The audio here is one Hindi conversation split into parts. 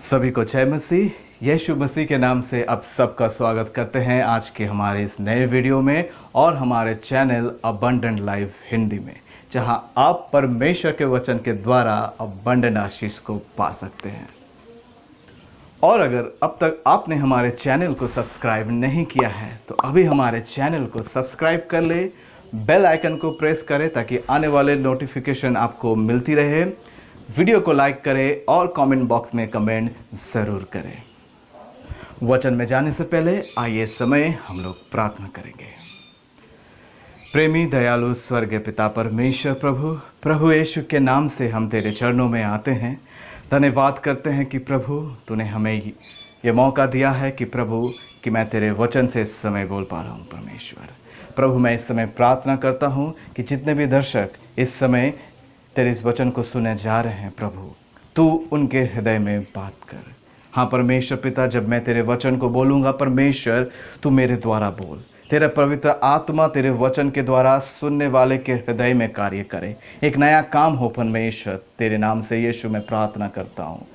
सभी को जय मसीह। यीशु मसीह के नाम से आप सबका स्वागत करते हैं आज के हमारे इस नए वीडियो में और हमारे चैनल अबंडेंट लाइफ हिंदी में, जहां आप परमेश्वर के वचन के द्वारा अबंडेंट आशीष को पा सकते हैं। और अगर अब तक आपने हमारे चैनल को सब्सक्राइब नहीं किया है तो अभी हमारे चैनल को सब्सक्राइब कर ले, बेल आइकन को प्रेस करें ताकि आने वाले नोटिफिकेशन आपको मिलती रहे। वीडियो को लाइक करें और कमेंट बॉक्स में कमेंट ज़रूर करें। वचन में जाने से पहले आइए समय हम लोग प्रार्थना करेंगे। प्रेमी दयालु स्वर्गीय पिता परमेश्वर प्रभु यीशु के नाम से हम तेरे चरणों में आते हैं। धन्यवाद करते हैं कि प्रभु तूने हमें ये मौका दिया है कि प्रभु कि मैं तेरे वचन से इस समय बोल पा रहा हूँ। परमेश्वर प्रभु मैं इस समय प्रार्थना करता हूँ कि जितने भी दर्शक इस समय तेरे इस वचन को सुने जा रहे हैं, प्रभु तू उनके हृदय में बात कर। हाँ परमेश्वर पिता, जब मैं तेरे वचन को बोलूँगा परमेश्वर तू मेरे द्वारा बोल। तेरा पवित्र आत्मा तेरे वचन के द्वारा सुनने वाले के हृदय में कार्य करे, एक नया काम हो परमेश्वर। तेरे नाम से यीशु मैं प्रार्थना करता हूँ।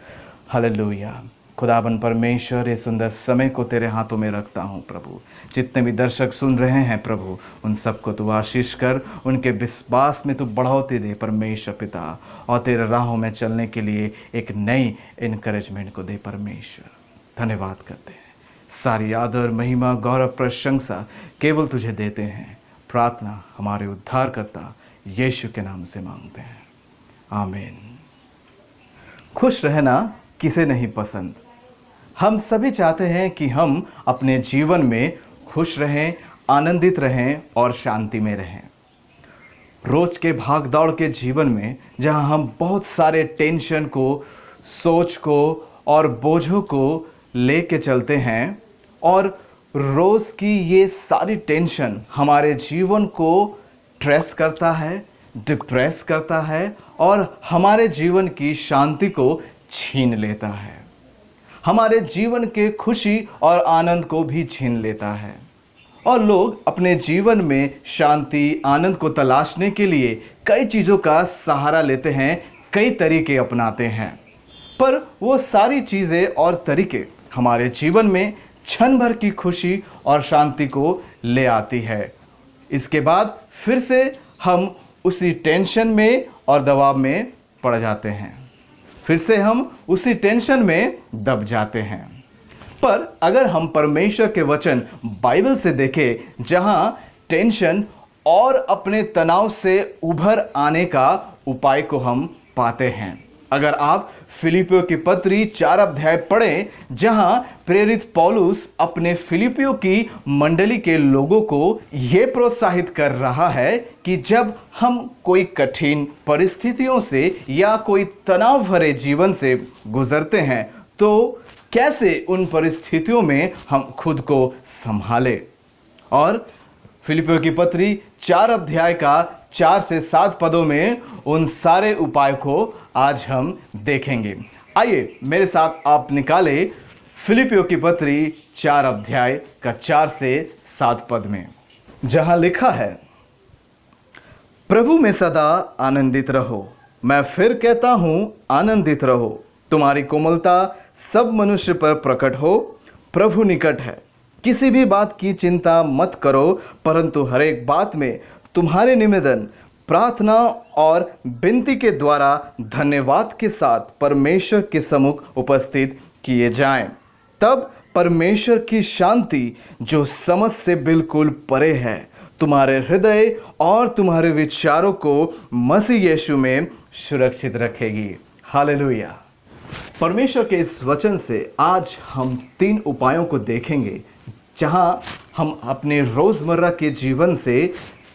हालेलुया। खुदाबन परमेश्वर ये सुंदर समय को तेरे हाथों में रखता हूँ प्रभु। जितने भी दर्शक सुन रहे हैं प्रभु उन सबको तू आशीष कर, उनके विश्वास में तू बढ़ोतरी दे परमेश्वर पिता, और तेरे राहों में चलने के लिए एक नई इनकरेजमेंट को दे परमेश्वर। धन्यवाद करते हैं। सारी आदर महिमा गौरव प्रशंसा केवल तुझे देते हैं। प्रार्थना हमारे उद्धारकर्ता यीशु के नाम से मांगते हैं, आमीन। खुश रहना किसे नहीं पसंद। हम सभी चाहते हैं कि हम अपने जीवन में खुश रहें, आनंदित रहें और शांति में रहें। रोज के भाग दौड़ के जीवन में जहां हम बहुत सारे टेंशन को, सोच को और बोझों को लेके चलते हैं, और रोज की ये सारी टेंशन हमारे जीवन को स्ट्रेस करता है, डिप्रेस करता है और हमारे जीवन की शांति को छीन लेता है, हमारे जीवन के खुशी और आनंद को भी छीन लेता है। और लोग अपने जीवन में शांति आनंद को तलाशने के लिए कई चीज़ों का सहारा लेते हैं, कई तरीके अपनाते हैं, पर वो सारी चीज़ें और तरीके हमारे जीवन में क्षण भर की खुशी और शांति को ले आती है। इसके बाद फिर से हम उसी टेंशन में और दबाव में पड़ जाते हैं, फिर से हम उसी टेंशन में दब जाते हैं। पर अगर हम परमेश्वर के वचन बाइबल से देखें, जहां टेंशन और अपने तनाव से उभर आने का उपाय को हम पाते हैं। अगर आप फिलिपियों की पत्री 4 अध्याय पढ़ें, जहां प्रेरित पौलुस अपने फिलिपियों की मंडली के लोगों को यह प्रोत्साहित कर रहा है कि जब हम कोई कठिन परिस्थितियों से या कोई तनाव भरे जीवन से गुजरते हैं तो कैसे उन परिस्थितियों में हम खुद को संभालें। और फिलिपियों की पत्री 4 अध्याय का 4 से 7 पदों में उन सारे उपाय को आज हम देखेंगे। आइए मेरे साथ आप निकाले फिलिपियों की पत्री 4 अध्याय का 4 से 7 पद में, जहां लिखा है, प्रभु में सदा आनंदित रहो। मैं फिर कहता हूं आनंदित रहो। तुम्हारी कोमलता सब मनुष्य पर प्रकट हो। प्रभु निकट है। किसी भी बात की चिंता मत करो, परंतु हर एक बात में तुम्हारे निवेदन प्रार्थना और विनती के द्वारा धन्यवाद के साथ परमेश्वर के सम्मुख उपस्थित किए जाएं। तब परमेश्वर की शांति जो समझ से बिल्कुल परे है तुम्हारे हृदय और तुम्हारे विचारों को मसीह यीशु में सुरक्षित रखेगी। हालेलुया। परमेश्वर के इस वचन से आज हम 3 उपायों को देखेंगे, जहां हम अपने रोजमर्रा के जीवन से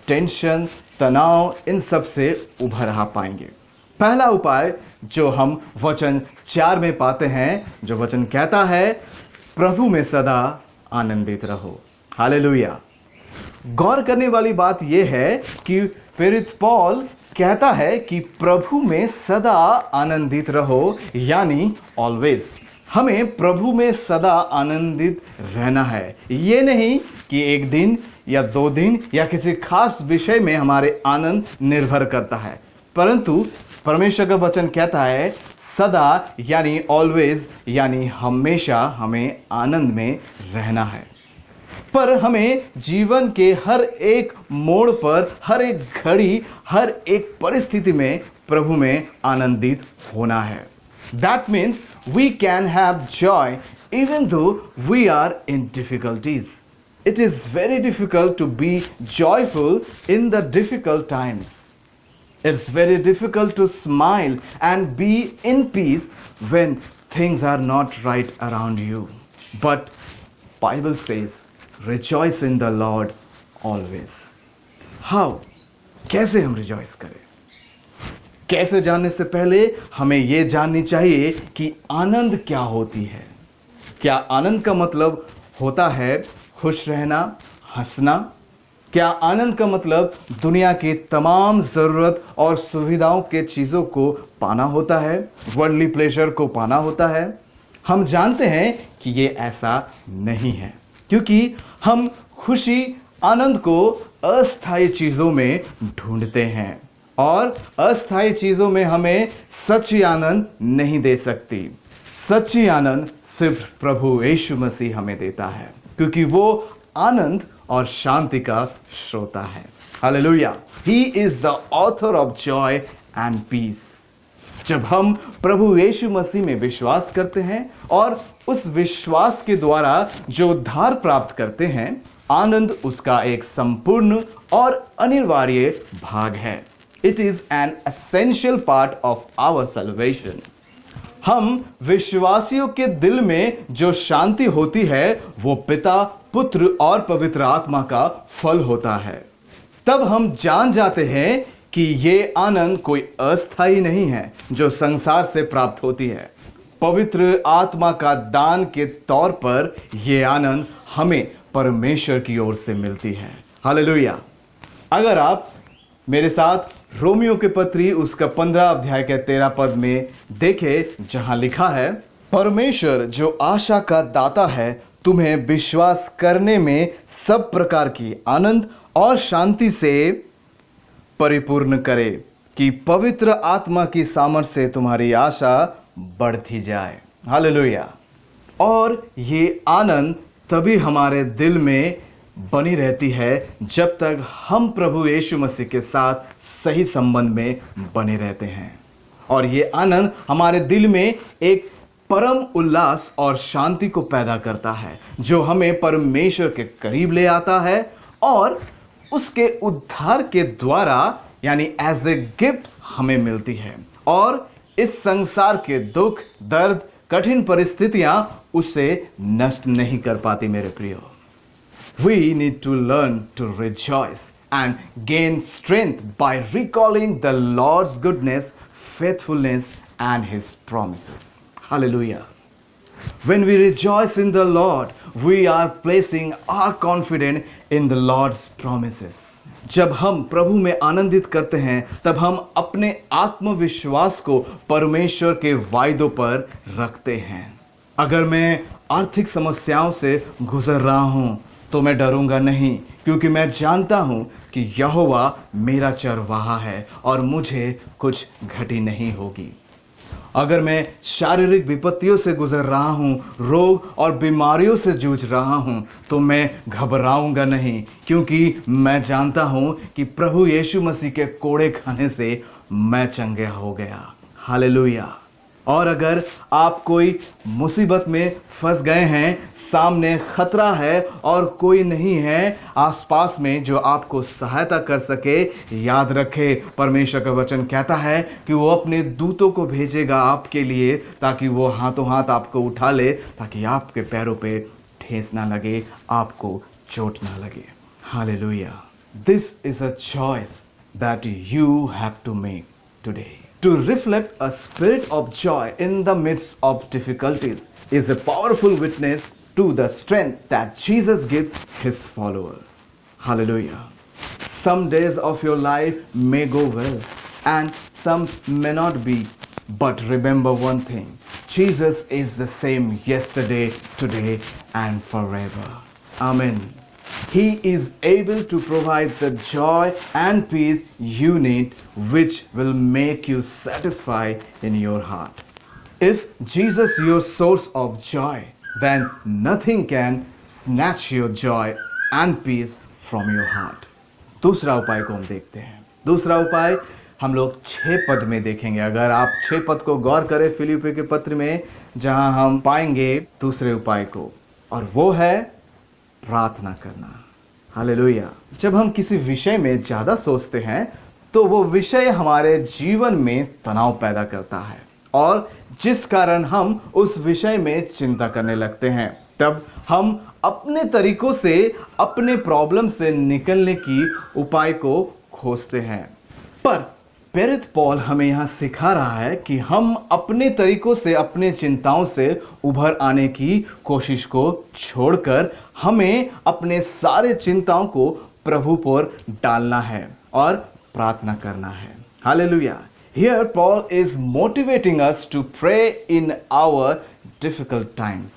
टेंशन, तनाव, इन सब से उभर आ पाएंगे। पहला उपाय जो हम वचन 4 में पाते हैं, जो वचन कहता है, प्रभु में सदा आनंदित रहो। हालेलुया। गौर करने वाली बात यह है कि प्रेरित पौल कहता है कि प्रभु में सदा आनंदित रहो, यानी ऑलवेज। हमें प्रभु में सदा आनंदित रहना है। ये नहीं कि एक दिन या 2 दिन या किसी खास विषय में हमारे आनंद निर्भर करता है, परंतु परमेश्वर का वचन कहता है सदा यानी ऑलवेज यानी हमेशा हमें आनंद में रहना है। पर हमें जीवन के हर एक मोड़ पर, हर एक घड़ी, हर एक परिस्थिति में प्रभु में आनंदित होना है। That means we can have joy even though we are in difficulties. It is very difficult to be joyful in the difficult times. It's very difficult to smile and be in peace when things are not right around you. But Bible says, rejoice in the Lord always. How? कैसे हम rejoice करें? कैसे जानने से पहले हमें यह जाननी चाहिए कि आनंद क्या होती है। क्या आनंद का मतलब होता है खुश रहना, हंसना? क्या आनंद का मतलब दुनिया की तमाम जरूरत और सुविधाओं के चीजों को पाना होता है, वर्ल्डली प्लेजर को पाना होता है? हम जानते हैं कि ये ऐसा नहीं है, क्योंकि हम खुशी, आनंद को अस्थायी चीजों में ढूंढते हैं और अस्थायी चीजों में हमें सच्ची आनंद नहीं दे सकती। सच्ची आनंद सिर्फ प्रभु यीशु मसीह हमें देता है, क्योंकि वो आनंद और शांति का श्रोता है। Hallelujah. He is the author of joy and peace. जब हम प्रभु यीशु मसीह में विश्वास करते हैं और उस विश्वास के द्वारा जो उद्धार प्राप्त करते हैं, आनंद उसका एक संपूर्ण और अनिवार्य भाग है। It is an essential part of our salvation. हम विश्वासियों के दिल में जो शांति होती है वो पिता, पुत्र और पवित्र आत्मा का फल होता है। तब हम जान जाते हैं कि ये आनंद कोई अस्थायी नहीं है जो संसार से प्राप्त होती है। पवित्र आत्मा का दान के तौर पर यह आनंद हमें परमेश्वर की ओर से मिलती है। हालेलुया। अगर आप मेरे साथ रोमियो के पत्री उसका 15 अध्याय के 13 पद में देखें, जहां लिखा है, परमेश्वर जो आशा का दाता है तुम्हें विश्वास करने में सब प्रकार की आनंद और शांति से परिपूर्ण करे, कि पवित्र आत्मा की सामर्थ्य से तुम्हारी आशा बढ़ती जाए। हालेलुया। और ये आनंद तभी हमारे दिल में बनी रहती है जब तक हम प्रभु यीशु मसीह के साथ सही संबंध में बने रहते हैं। और ये आनंद हमारे दिल में एक परम उल्लास और शांति को पैदा करता है, जो हमें परमेश्वर के करीब ले आता है और उसके उद्धार के द्वारा यानी एज ए गिफ्ट हमें मिलती है। और इस संसार के दुख, दर्द, कठिन परिस्थितियां उसे नष्ट नहीं कर पाती। मेरे प्रियो, we need to learn to rejoice and gain strength by recalling the Lord's goodness, faithfulness and his promises. Hallelujah. When we rejoice in the Lord, we are placing our confidence in the Lord's promises. जब हम प्रभु में आनंदित करते हैं, तब हम अपने आत्मविश्वास को परमेश्वर के वायदों पर रखते हैं। अगर मैं आर्थिक समस्याओं से गुजर रहा हूं तो मैं डरूंगा नहीं, क्योंकि मैं जानता हूं कि यहोवा मेरा चरवाहा है और मुझे कुछ घटी नहीं होगी। अगर मैं शारीरिक विपत्तियों से गुजर रहा हूं, रोग और बीमारियों से जूझ रहा हूं, तो मैं घबराऊंगा नहीं, क्योंकि मैं जानता हूं कि प्रभु यीशु मसीह के कोड़े खाने से मैं चंगा हो गया। हालेलुया। और अगर आप कोई मुसीबत में फंस गए हैं, सामने खतरा है और कोई नहीं है आसपास में जो आपको सहायता कर सके, याद रखें, परमेश्वर का वचन कहता है कि वो अपने दूतों को भेजेगा आपके लिए, ताकि वो हाथों हाथ आपको उठा ले, ताकि आपके पैरों पे ठेस ना लगे, आपको चोट ना लगे। Hallelujah. This is a choice that you have to make today. To reflect a spirit of joy in the midst of difficulties is a powerful witness to the strength that Jesus gives his follower. Hallelujah. Some days of your life may go well and some may not be, but remember one thing: Jesus is the same yesterday, today and forever. Amen. He is able to provide the joy and peace you need, which will make you satisfied in your heart. If Jesus your source of joy, then nothing can snatch your joy and peace from your heart. दूसरा उपाय को हम देखते हैं। दूसरा उपाय हम लोग 6 पद में देखेंगे। अगर आप 6 पद को गौर करें फिलिप्पियों के पत्र में, जहां हम पाएंगे दूसरे उपाय को, और वो है प्रार्थना करना। हालेलुया। जब हम किसी विषय में ज्यादा सोचते हैं तो वो विषय हमारे जीवन में तनाव पैदा करता है, और जिस कारण हम उस विषय में चिंता करने लगते हैं। तब हम अपने तरीकों से अपने प्रॉब्लम से निकलने की उपाय को खोजते हैं। पर प्रेरित पौल हमें यहां सिखा रहा है कि हम अपने तरीकों से, अपने चिंताओं से उभर आने की कोशिश को छोड़कर हमें अपने सारे चिंताओं को प्रभु पर डालना है और प्रार्थना करना है। Hallelujah. Here Paul is motivating us to pray in our difficult times.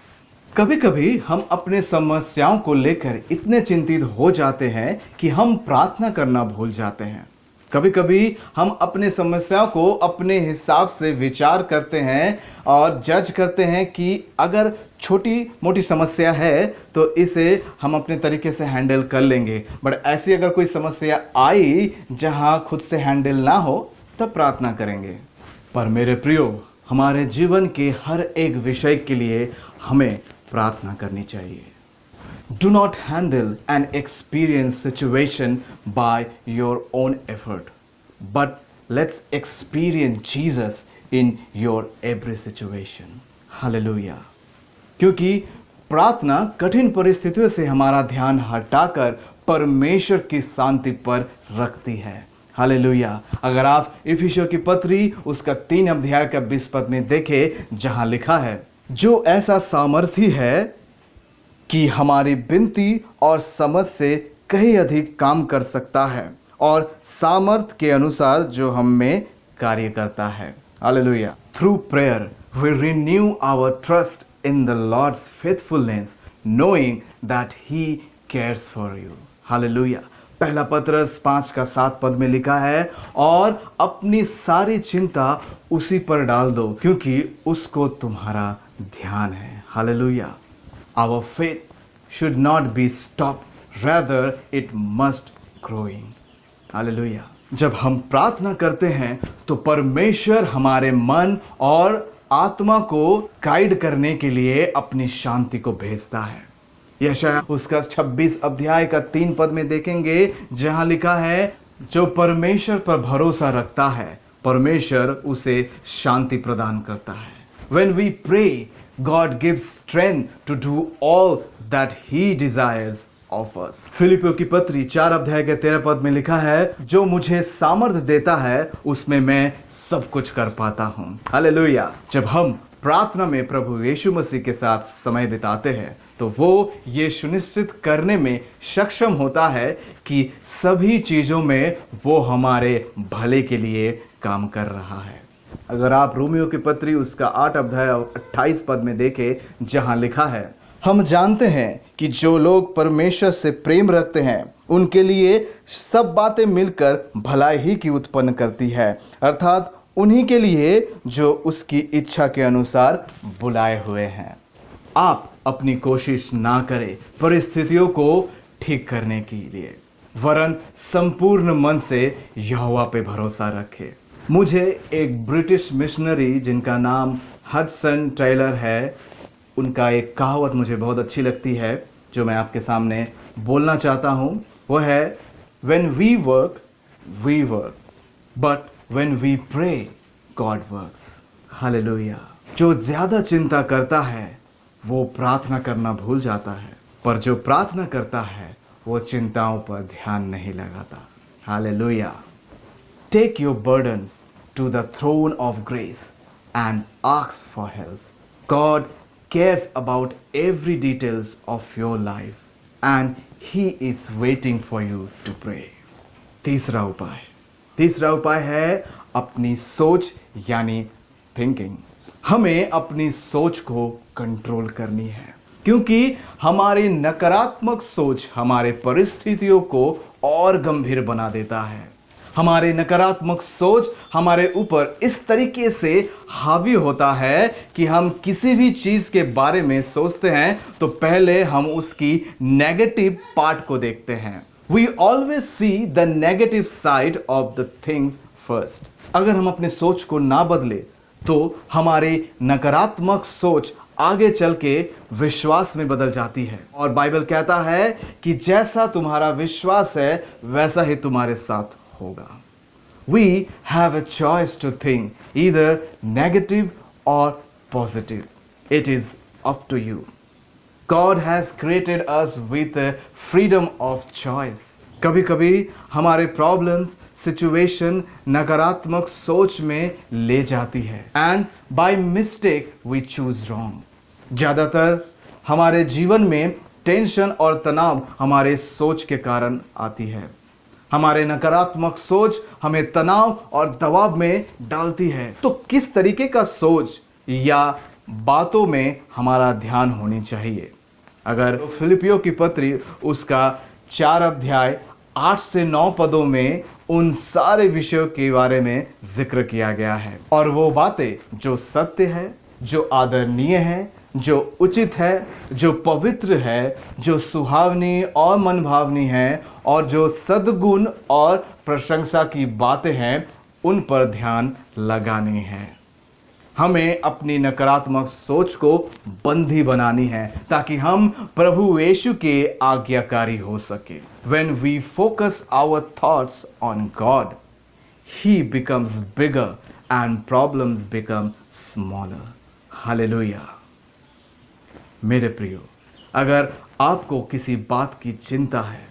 कभी-कभी हम अपने समस्याओं को लेकर इतने चिंतित हो जाते हैं कि हम प्रार्थना करना भूल जाते हैं। कभी-कभी हम अपने समस्याओं को अपने हिसाब से विचार करते हैं और जज करते हैं कि अगर छोटी मोटी समस्या है तो इसे हम अपने तरीके से हैंडल कर लेंगे, बट ऐसी अगर कोई समस्या आई जहां खुद से हैंडल ना हो तब प्रार्थना करेंगे। पर मेरे प्रियो, हमारे जीवन के हर एक विषय के लिए हमें प्रार्थना करनी चाहिए। Do not handle an experience situation by your own effort, but let's experience Jesus in your every situation. Hallelujah. क्योंकि प्रार्थना कठिन परिस्थितियों से हमारा ध्यान हटाकर परमेश्वर की शांति पर रखती है। हालेलुया। अगर आप इफिसियों की पत्री उसका 3 अध्याय का 20 पद में देखें, जहां लिखा है, जो ऐसा सामर्थी है कि हमारी विनती और समझ से कहीं अधिक काम कर सकता है, और सामर्थ के अनुसार जो हम में कार्य करता है। Hallelujah. Through prayer we renew our trust in the lord's faithfulness, knowing that he cares for you. Hallelujah. पहला पत्रस 5 का 7 पद में लिखा है, और अपनी सारी चिंता उसी पर डाल दो क्योंकि उसको तुम्हारा ध्यान है। Hallelujah. Our faith should not be stopped, rather it must growing. Hallelujah. जब हम प्रार्थना करते हैं तो परमेश्वर हमारे मन और आत्मा को गाइड करने के लिए अपनी शांति को भेजता है। यशायाह उसका 26 अध्याय का 3 पद में देखेंगे, जहां लिखा है, जो परमेश्वर पर भरोसा रखता है परमेश्वर उसे शांति प्रदान करता है। When we pray, God gives strength to do all that He desires of us. फिलिपियों की पत्री 4 अध्याय के 13 पद में लिखा है, जो मुझे सामर्थ देता है उसमें मैं सब कुछ कर पाता हूँ। हालेलुया। जब हम प्रार्थना में प्रभु यीशु मसीह के साथ समय बिताते हैं तो वो ये सुनिश्चित करने में सक्षम होता है कि सभी चीजों में वो हमारे भले के लिए काम कर रहा है। अगर आप रोमियो की पत्री उसका 8 अध्याय 28 पद में देखें, जहां लिखा है, हम जानते हैं कि जो लोग परमेश्वर से प्रेम रखते हैं उनके लिए सब बातें मिलकर भलाई ही की उत्पन्न करती है, अर्थात उन्हीं के लिए जो उसकी इच्छा के अनुसार बुलाए हुए हैं। आप अपनी कोशिश ना करें परिस्थितियों को ठीक करने के लिए, वरन संपूर्ण मन से यहोवा पे भरोसा रखें। मुझे एक ब्रिटिश मिशनरी जिनका नाम हडसन टेलर है, उनका एक कहावत मुझे बहुत अच्छी लगती है जो मैं आपके सामने बोलना चाहता हूं। वो है, when we work we work, but when we pray God works. Hallelujah. जो ज्यादा चिंता करता है वो प्रार्थना करना भूल जाता है, पर जो प्रार्थना करता है वो चिंताओं पर ध्यान नहीं लगाता। Hallelujah. Take your burdens to the throne of grace and ask for help. God cares about every details of your life and He is waiting for you to pray. तीसरा उपाय है अपनी सोच यानी थिंकिंग। हमें अपनी सोच को कंट्रोल करनी है, क्योंकि हमारी नकारात्मक सोच हमारे परिस्थितियों को और गंभीर बना देता है। हमारे नकारात्मक सोच हमारे ऊपर इस तरीके से हावी होता है कि हम किसी भी चीज के बारे में सोचते हैं तो पहले हम उसकी नेगेटिव पार्ट को देखते हैं। We always see the negative side of the things first. अगर हम अपने सोच को ना बदले तो हमारी नकारात्मक सोच आगे चल के विश्वास में बदल जाती है। और बाइबल कहता है कि जैसा तुम्हारा विश्वास है वैसा ही तुम्हारे साथ होगा। We have a choice to think either negative or positive. It is up to you. God has created us with a freedom of choice. कभी कभी हमारे प्रॉब्लम्स सिचुएशन नकारात्मक सोच में ले जाती है and by mistake we choose wrong. ज्यादातर हमारे जीवन में टेंशन और तनाव हमारे सोच के कारण आती है। हमारे नकारात्मक सोच हमें तनाव और दबाव में डालती है। तो किस तरीके का सोच या बातों में हमारा ध्यान होनी चाहिए? अगर फिलिपियों की पत्री उसका 4 अध्याय 8 से 9 पदों में उन सारे विषयों के बारे में जिक्र किया गया है। और वो बातें जो सत्य है, जो आदरणीय है, जो उचित है, जो पवित्र है, जो सुहावनी और मनभावनी है और जो सद्गुण और प्रशंसा की बातें हैं, उन पर ध्यान लगानी है। हमें अपनी नकारात्मक सोच को बंदी बनानी है ताकि हम प्रभु यीशु के आज्ञाकारी हो सके। When we focus our thoughts on God, He becomes bigger and problems become smaller. Hallelujah. मेरे प्रियो, अगर आपको किसी बात की चिंता है,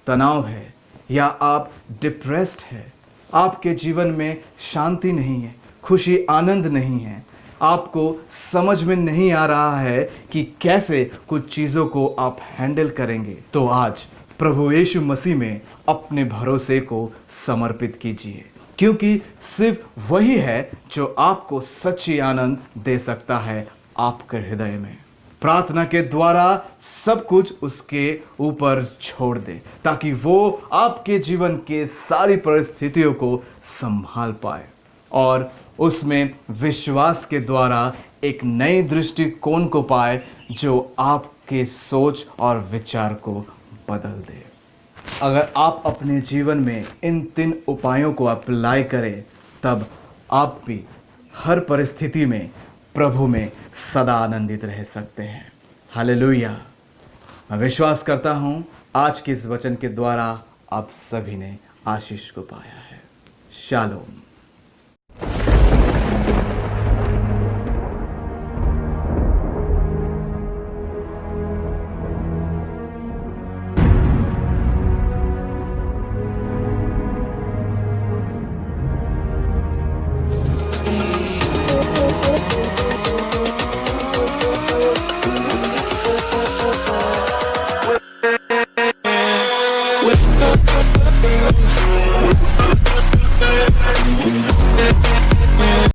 तनाव है या आप डिप्रेस्ड है, आपके जीवन में शांति नहीं है, खुशी आनंद नहीं है, आपको समझ में नहीं आ रहा है कि कैसे कुछ चीज़ों को आप हैंडल करेंगे, तो आज प्रभु यीशु मसीह में अपने भरोसे को समर्पित कीजिए, क्योंकि सिर्फ वही है जो आपको सच्ची आनंद दे सकता है आपके हृदय में। प्रार्थना के द्वारा सब कुछ उसके ऊपर छोड़ दे ताकि वो आपके जीवन के सारी परिस्थितियों को संभाल पाए और उसमें विश्वास के द्वारा एक नई दृष्टिकोण को पाए जो आपके सोच और विचार को बदल दे। अगर आप अपने जीवन में इन 3 उपायों को अप्लाई करें तब आप भी हर परिस्थिति में प्रभु में सदा आनंदित रह सकते हैं। हालेलुया। मैं विश्वास करता हूँ आज के इस वचन के द्वारा आप सभी ने आशीष को पाया है। शालोम।